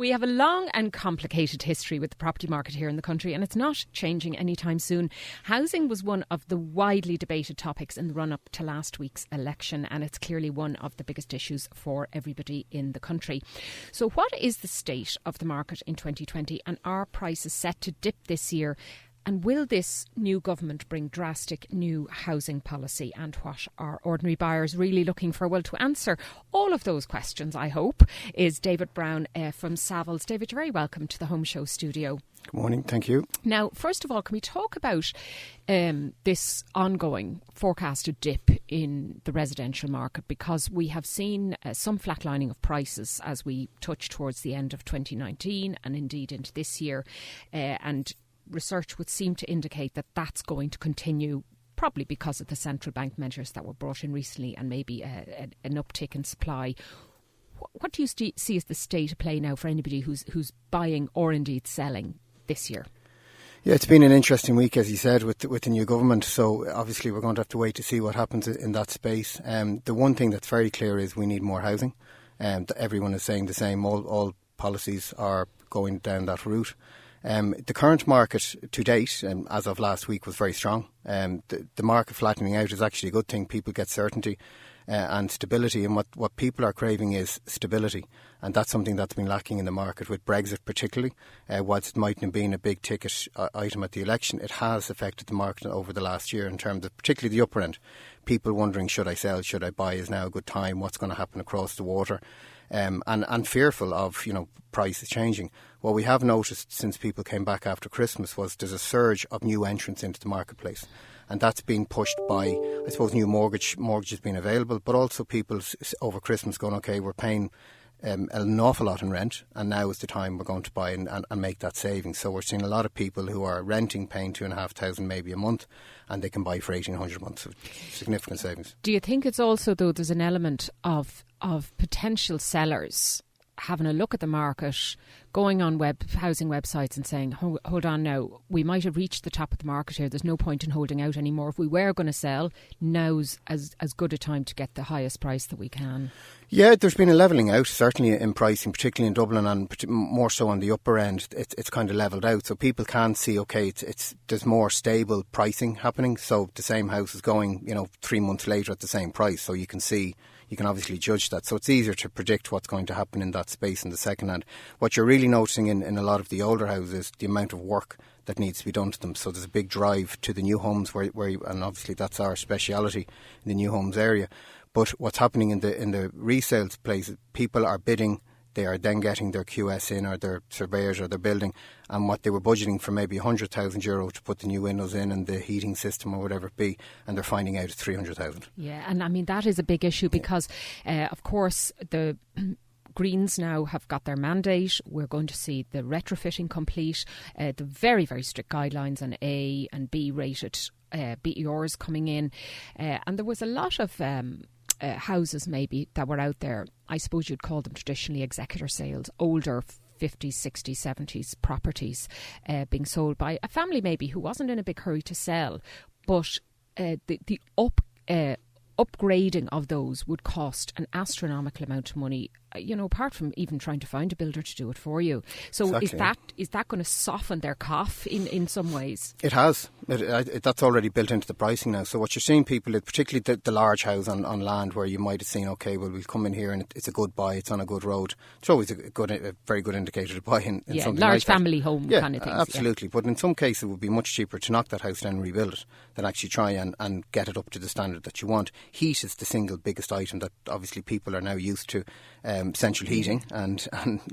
We have a long and complicated history with the property market here in the country, and it's not changing anytime soon. Housing was one of the widely debated topics in the run-up to last week's election, and it's clearly one of the biggest issues for everybody in the country. So what is the state of the market in 2020, and are prices set to dip this year? And will this new government bring drastic new housing policy? And what are ordinary buyers really looking for? Well, to answer all of those questions, I hope, is David Browne from Savills. David, you're very welcome to the Home Show studio. Good morning, thank you. Now, first of all, can we talk about this ongoing forecasted dip in the residential market? Because we have seen some flatlining of prices as we touch towards the end of 2019 and indeed into this year. And research would seem to indicate that that's going to continue, probably because of the central bank measures that were brought in recently and maybe an uptick in supply. What do you see as the state of play now for anybody who's buying or indeed selling this year? Yeah, it's been an interesting week, as you said, with the new government. So obviously we're going to have to wait to see what happens in that space. The one thing that's very clear is we need more housing. Everyone is saying the same. All policies are going down that route. The current market to date, as of last week, was very strong. The market flattening out is actually a good thing. People get certainty and stability, and what people are craving is stability, and that's something that's been lacking in the market with Brexit particularly. Whilst it mightn't have been a big ticket item at the election, it has affected the market over the last year in terms of particularly the upper end. People wondering, should I sell, should I buy, is now a good time, what's going to happen across the water? And fearful of, prices changing. What we have noticed since people came back after Christmas was there's a surge of new entrants into the marketplace. And that's been pushed by, I suppose, new mortgages being available, but also people over Christmas going, OK, we're paying an awful lot in rent, and now is the time we're going to buy and make that saving. So we're seeing a lot of people who are renting, paying $2,500 maybe a month, and they can buy for $1,800 a month. So significant savings. Do you think it's also, though, there's an element of potential sellers having a look at the market, going on housing websites and saying, hold on now, we might have reached the top of the market here, there's no point in holding out anymore. If we were going to sell, now's as good a time to get the highest price that we can? Yeah, there's been a levelling out, certainly in pricing, particularly in Dublin and more so on the upper end. It's kind of levelled out, so people can see, OK, there's more stable pricing happening. So the same house is going, 3 months later at the same price, so you can see. You can obviously judge that. So it's easier to predict what's going to happen in that space in the second hand. What you're really noticing in a lot of the older houses is the amount of work that needs to be done to them. So there's a big drive to the new homes and obviously that's our speciality in the new homes area. But what's happening in the resales places, people are bidding. They are then getting their QS in, or their surveyors, or their building, and what they were budgeting for maybe €100,000 to put the new windows in and the heating system or whatever it be, and they're finding out it's 300,000. Yeah, and I mean that is a big issue because, of course, the Greens now have got their mandate. We're going to see the retrofitting complete, the very, very strict guidelines on A and B rated BERs coming in, and there was a lot of houses maybe that were out there. I suppose you'd call them traditionally executor sales, older 50s, 60s, 70s properties being sold by a family maybe who wasn't in a big hurry to sell, but the upgrading of those would cost an astronomical amount of money, apart from even trying to find a builder to do it for you. So exactly. Is that going to soften their cough in some ways? It has. That's already built into the pricing now. So what you're seeing people, particularly the large house on land where you might have seen, OK, well, we'll come in here and it's a good buy, it's on a good road. It's always a very good indicator to buy in something large like family home kind of thing. Absolutely. Yeah. But in some cases it would be much cheaper to knock that house down and rebuild it than actually try and get it up to the standard that you want. Heat is the single biggest item that obviously people are now used to. Central heating and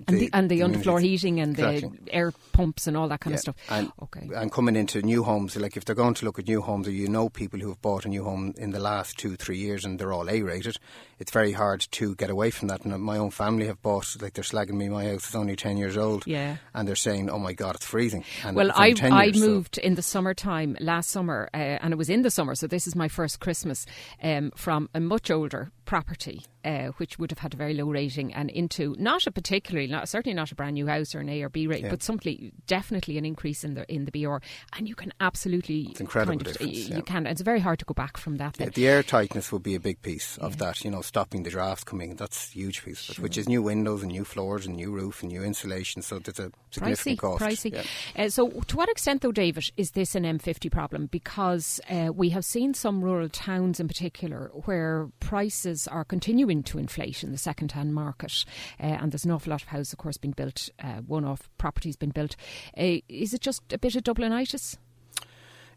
the underfloor heating and the air pumps and all that kind of stuff. And coming into new homes, like if they're going to look at new homes, or people who have bought a new home in the last 2-3 years and they're all A-rated, it's very hard to get away from that. And my own family have bought, like they're slagging me, my house is only 10 years old, and they're saying, oh my God, it's freezing. And well, I moved in the summertime last summer, and it was in the summer, so this is my first Christmas, from a much older property, which would have had a very low rating, and into certainly not a brand new house or an A or B rate, but definitely an increase in the BR, and you can absolutely, it's incredible difference. You can. It's very hard to go back from that. The air tightness would be a big piece of that. Stopping the drafts coming. That's a huge piece of it, which is new windows and new floors and new roof and new insulation. So there's a significant cost. Pricey. So to what extent, though, David, is this an M50 problem? Because we have seen some rural towns in particular where prices are continuing to inflate in the second-hand market, and there's an awful lot of houses, of course, being built, one-off properties being built. Is it just a bit of Dublinitis?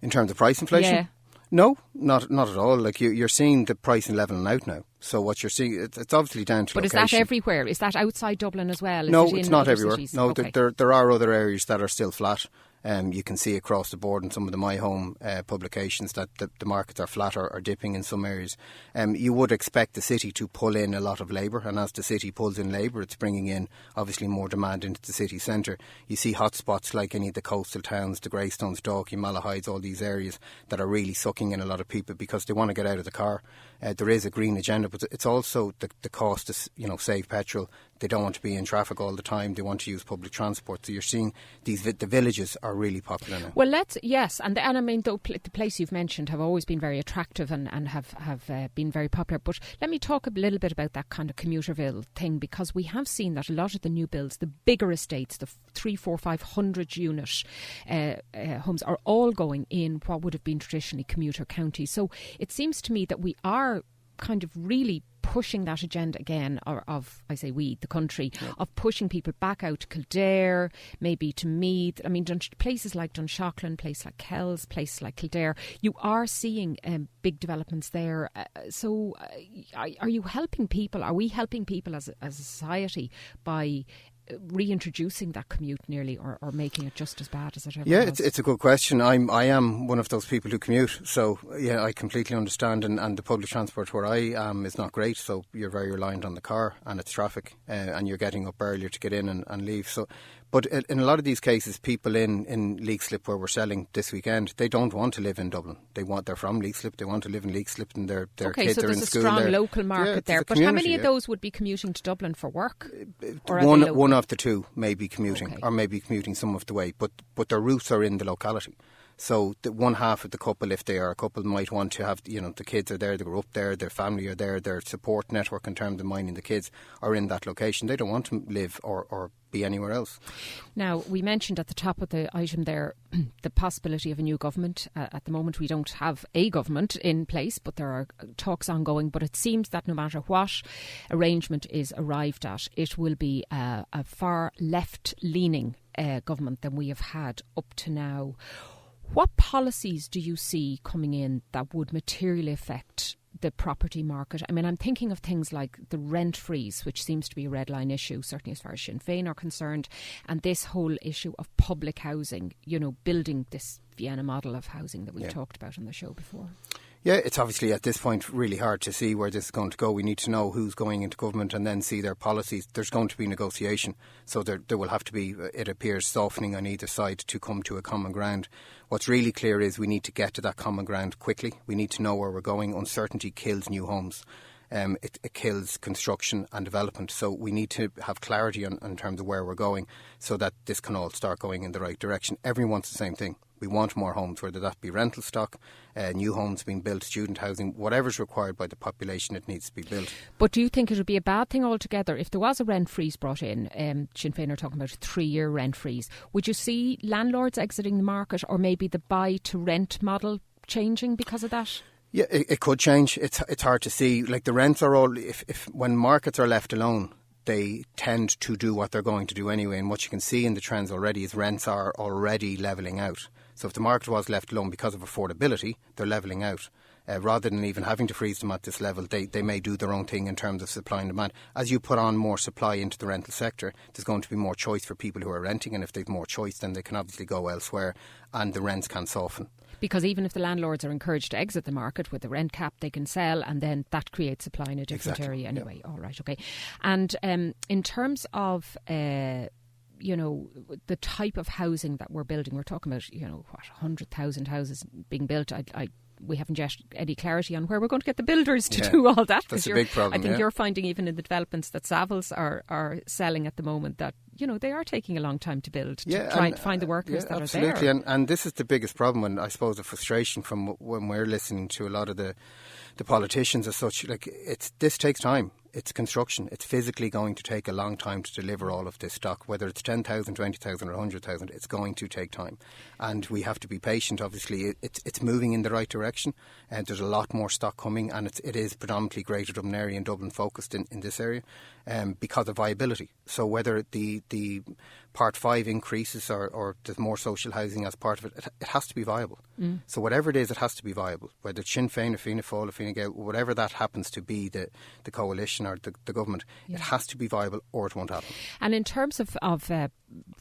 In terms of price inflation? Yeah. No, not at all. Like you're seeing the pricing leveling out now. So what you're seeing, it's obviously down to location. But is that everywhere? Is that outside Dublin as well? No, it's not everywhere. Cities? No, okay. there are other areas that are still flat. You can see across the board in some of the My Home publications that the markets are flat or dipping in some areas. You would expect the city to pull in a lot of labour, and as the city pulls in labour, it's bringing in obviously more demand into the city centre. You see hotspots like any of the coastal towns, the Greystones, Dalkey, Malahides, all these areas that are really sucking in a lot of people because they want to get out of the car. There is a green agenda, but it's also the cost to save petrol. They don't want to be in traffic all the time. They want to use public transport. So you're seeing the villages are really popular now. Well, and I mean, the place you've mentioned have always been very attractive and have been very popular. But let me talk a little bit about that kind of Commuterville thing, because we have seen that a lot of the new builds, the bigger estates, the 300, 400, 500 unit homes are all going in what would have been traditionally commuter counties. So it seems to me that we are kind of really pushing that agenda again, the country, of pushing people back out to Kildare, maybe to Meath. I mean, places like Dunshaughlin, places like Kells, places like Kildare, you are seeing big developments there. So are you helping people? Are we helping people as a society by reintroducing that commute nearly, or making it just as bad as it ever was? It's a good question. I am one of those people who commute, so I completely understand, and the public transport where I am is not great, so you're very reliant on the car and it's traffic, and you're getting up earlier to get in and leave. So, but in a lot of these cases, people in Leixlip, where we're selling this weekend, they don't want to live in Dublin. They're from Leixlip, they want to live in Leixlip, and their kids are in school there. Okay, so there's a strong local market there. But how many of those would be commuting to Dublin for work? One of the two may be commuting, or maybe commuting some of the way, but their roots are in the locality. So the one half of the couple, if they are a couple, might want to have, the kids are there, they grew up there, their family are there, their support network in terms of minding the kids are in that location. They don't want to live or be anywhere else. Now, we mentioned at the top of the item there the possibility of a new government. At the moment, we don't have a government in place, but there are talks ongoing. But it seems that no matter what arrangement is arrived at, it will be a far left-leaning government than we have had up to now. What policies do you see coming in that would materially affect the property market? I mean, I'm thinking of things like the rent freeze, which seems to be a red line issue, certainly as far as Sinn Féin are concerned, and this whole issue of public housing, building this Vienna model of housing that we've talked about on the show before. Yeah, it's obviously at this point really hard to see where this is going to go. We need to know who's going into government and then see their policies. There's going to be negotiation, so there will have to be, it appears, softening on either side to come to a common ground. What's really clear is we need to get to that common ground quickly. We need to know where we're going. Uncertainty kills new homes. It kills construction and development. So we need to have clarity in terms of where we're going so that this can all start going in the right direction. Everyone wants the same thing. We want more homes, whether that be rental stock, new homes being built, student housing, whatever's required by the population, it needs to be built. But do you think it would be a bad thing altogether if there was a rent freeze brought in? Sinn Féin are talking about a 3-year rent freeze. Would you see landlords exiting the market, or maybe the buy-to-rent model changing because of that? Yeah, it could change. It's hard to see. Like the rents are all, if when markets are left alone, they tend to do what they're going to do anyway. And what you can see in the trends already is rents are already levelling out. So if the market was left alone because of affordability, they're levelling out. Rather than even having to freeze them at this level, they may do their own thing in terms of supply and demand. As you put on more supply into the rental sector, there's going to be more choice for people who are renting, and if they've more choice, then they can obviously go elsewhere and the rents can soften. Because even if the landlords are encouraged to exit the market with the rent cap, they can sell, and then that creates supply in a different area anyway. Yeah. All right, okay. And in terms of the type of housing that we're building, we're talking about 100,000 houses being built. I we haven't yet any clarity on where we're going to get the builders to do all that. That's a big problem. I think you're finding even in the developments that Savills are selling at the moment that, you know, they are taking a long time to build, to try and find the workers that absolutely. are there. And this is the biggest problem, and I suppose the frustration from when we're listening to a lot of the politicians as such. Like, this takes time. It's construction. It's physically going to take a long time to deliver all of this stock. Whether it's 10,000, 20,000 or 100,000, it's going to take time. And we have to be patient. Obviously, it's moving in the right direction. And there's a lot more stock coming, and it is predominantly Greater Dublin area and Dublin focused in this area because of viability. So whether the Part 5 increases or there's more social housing as part of it, it has to be viable. So whatever it is, it has to be viable. Whether it's Sinn Féin or Fianna Fáil or Fine Gael, whatever that happens to be, the coalition or the government, it has to be viable or it won't happen. And in terms of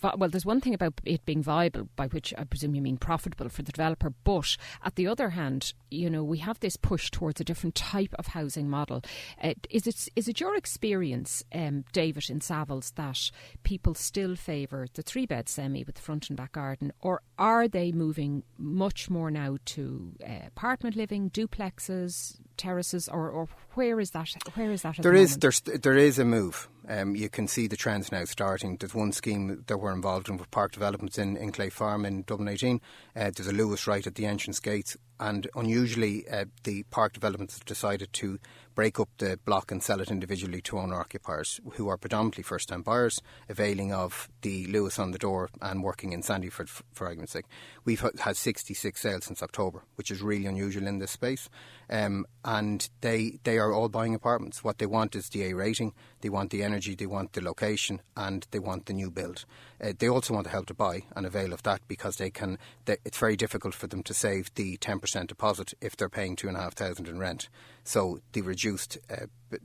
well, there's one thing about it being viable, by which I presume you mean profitable for the developer, but at the other hand, you know, we have this push towards a different type of housing model. Is it your experience, David, in Savills, that people still favour the 3-bed semi with the front and back garden, or are they moving much more now to apartment living, duplexes, terraces, or where is that? Where is that? There is a move. You can see the trends now starting. There's one scheme that we're involved in with Park Developments in Clay Farm in Dublin 18. There's a Lewis right at the entrance gates, and unusually the Park Developments have decided to break up the block and sell it individually to owner-occupiers who are predominantly first-time buyers, availing of the Lewis on the door and working in Sandyford, for argument's sake. We've had 66 sales since October, which is really unusual in this space. And they are all buying apartments. What they want is the A rating, they want the energy, they want the location, and they want the new build. They also want the Help to Buy and avail of that because it's very difficult for them to save the 10% deposit if they're paying $2,500 in rent. So the reduced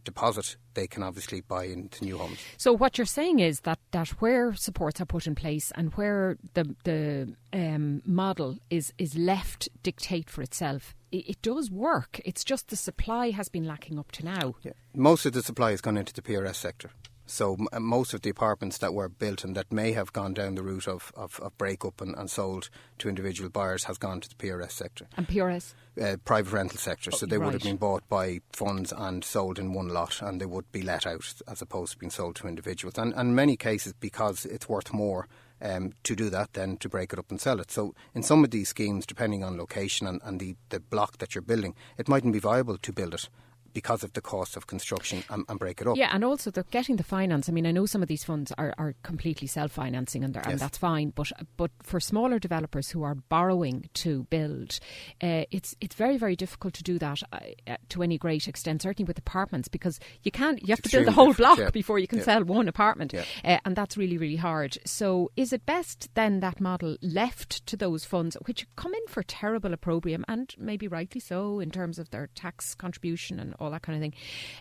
deposit, they can obviously buy into new homes. So what you're saying is that where supports are put in place and where the model is left dictate for itself, it does work. It's just the supply has been lacking up to now. Yeah. Most of the supply has gone into the PRS sector. So most of the apartments that were built and that may have gone down the route of break-up and sold to individual buyers has gone to the PRS sector. And PRS? Private rental sector. So they would have been bought by funds and sold in one lot, and they would be let out as opposed to being sold to individuals. And in many cases, because it's worth more to do that than to break it up and sell it. So in some of these schemes, depending on location and the block that you're building, it mightn't be viable to build it because of the cost of construction and break it up. Yeah, and also getting the finance. I mean, I know some of these funds are completely self-financing and that's fine, but for smaller developers who are borrowing to build, it's very, very difficult to do that to any great extent, certainly with apartments, because you have to build the whole block before you can sell one apartment, and that's really, really hard. So is it best then that model left to those funds, which come in for terrible opprobrium, and maybe rightly so in terms of their tax contribution and all that kind of thing,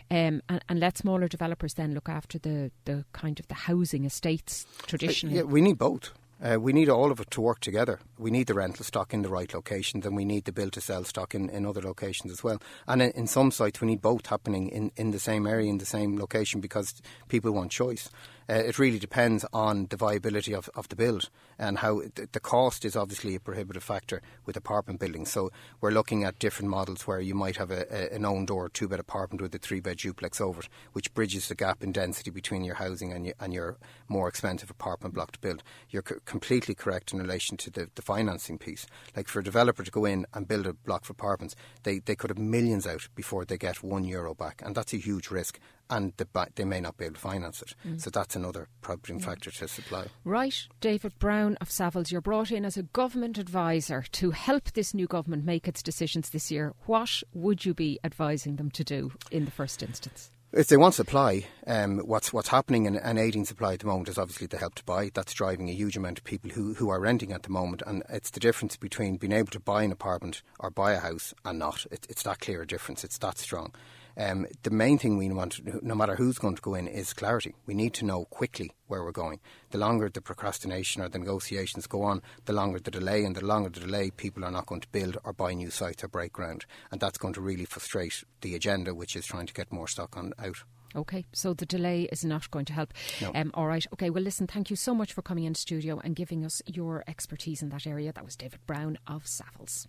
and let smaller developers then look after the kind of the housing estates traditionally? Yeah, we need both. We need all of it to work together. We need the rental stock in the right locations, and we need the build-to-sell stock in other locations as well. And in some sites, we need both happening in the same area, in the same location, because people want choice. It really depends on the viability of the build, and how the cost is obviously a prohibitive factor with apartment buildings. So we're looking at different models where you might have an own door 2-bed apartment with a 3-bed duplex over it, which bridges the gap in density between your housing and your more expensive apartment block to build. You're completely correct in relation to the financing piece. Like, for a developer to go in and build a block of apartments, they could have millions out before they get €1 back, and that's a huge risk. And they may not be able to finance it. So that's another problem factor to supply. Right. David Browne of Savills, you're brought in as a government advisor to help this new government make its decisions this year. What would you be advising them to do in the first instance? If they want supply, what's happening and aiding supply at the moment is obviously the Help to Buy. That's driving a huge amount of people who are renting at the moment, and it's the difference between being able to buy an apartment or buy a house and not. It's that clear a difference. It's that strong. The main thing we want, no matter who's going to go in, is clarity. We need to know quickly where we're going. The longer the procrastination or the negotiations go on, the longer the delay, and the longer the delay, people are not going to build or buy new sites or break ground. And that's going to really frustrate the agenda, which is trying to get more stock out. OK, so the delay is not going to help. No. All right. OK, well, listen, thank you so much for coming in studio and giving us your expertise in that area. That was David Browne of Savills.